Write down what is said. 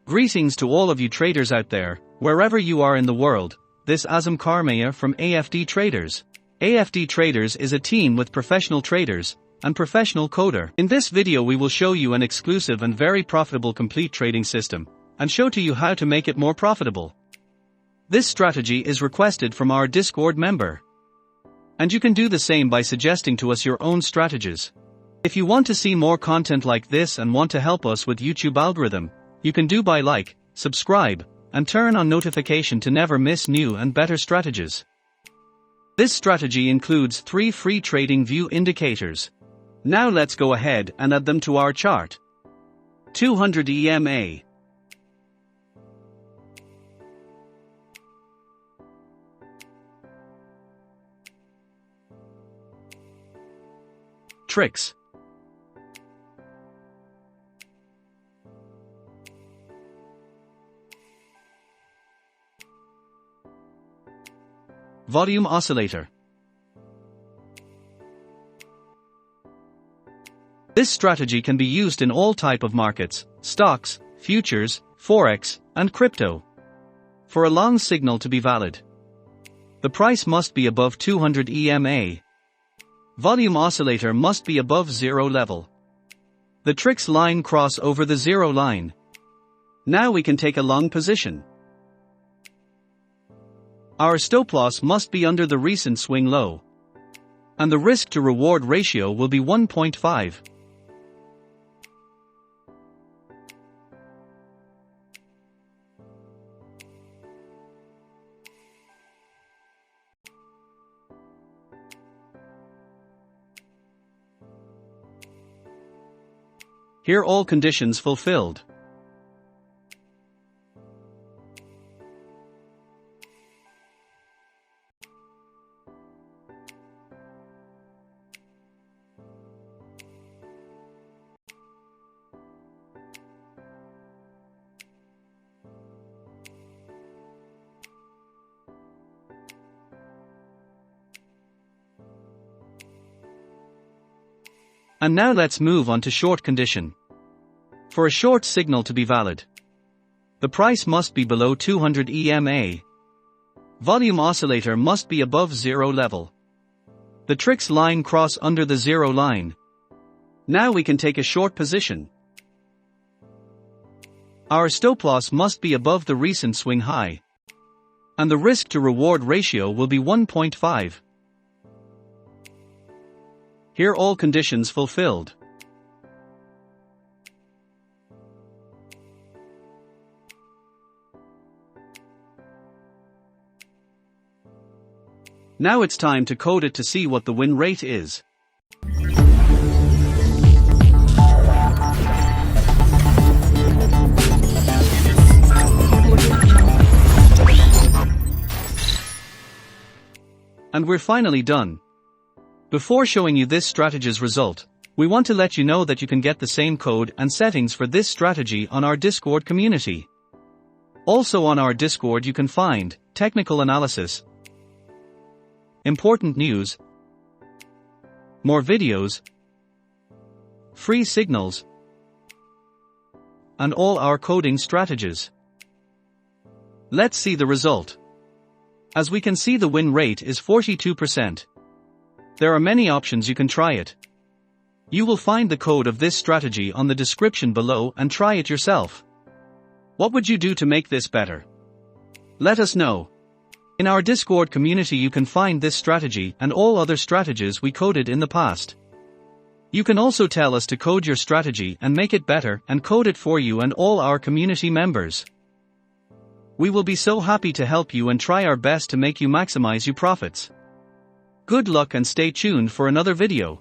Greetings to all of you traders out there, wherever you are in the world. This AZZAM Karmaya from AFD Traders. AFD Traders is a team with professional traders and professional coder. In this video we will show you an exclusive and very profitable complete trading system, and show to you how to make it more profitable. This strategy is requested from our Discord member. And you can do the same by suggesting to us your own strategies. If you want to see more content like this and want to help us with YouTube algorithm, you can do by like, subscribe, and turn on notification to never miss new and better strategies. This strategy includes 3 free trading view indicators. Now let's go ahead and add them to our chart. 200 EMA. TRIX. Volume oscillator. This strategy can be used in all type of markets, stocks, futures, forex, and crypto. For a long signal to be valid, the price must be above 200 EMA. Volume oscillator must be above zero level. The TRIX line cross over the zero line. Now we can take a long position. Our stop loss must be under the recent swing low. And the risk to reward ratio will be 1.5. Here all conditions fulfilled. And now let's move on to short condition. For a short signal to be valid, the price must be below 200 EMA. Volume oscillator must be above zero level. The TRIX line cross under the zero line. Now we can take a short position. Our stop loss must be above the recent swing high. And the risk to reward ratio will be 1.5. Here all conditions fulfilled. Now it's time to code it to see what the win rate is. And we're finally done. Before showing you this strategy's result, we want to let you know that you can get the same code and settings for this strategy on our Discord community. Also on our Discord you can find technical analysis, important news, more videos, free signals, and all our coding strategies. Let's see the result. As we can see, the win rate is 42%. There are many options you can try it. You will find the code of this strategy on the description below and try it yourself. What would you do to make this better? Let us know. In our Discord community you can find this strategy and all other strategies we coded in the past. You can also tell us to code your strategy and make it better and code it for you and all our community members. We will be so happy to help you and try our best to make you maximize your profits. Good luck and stay tuned for another video.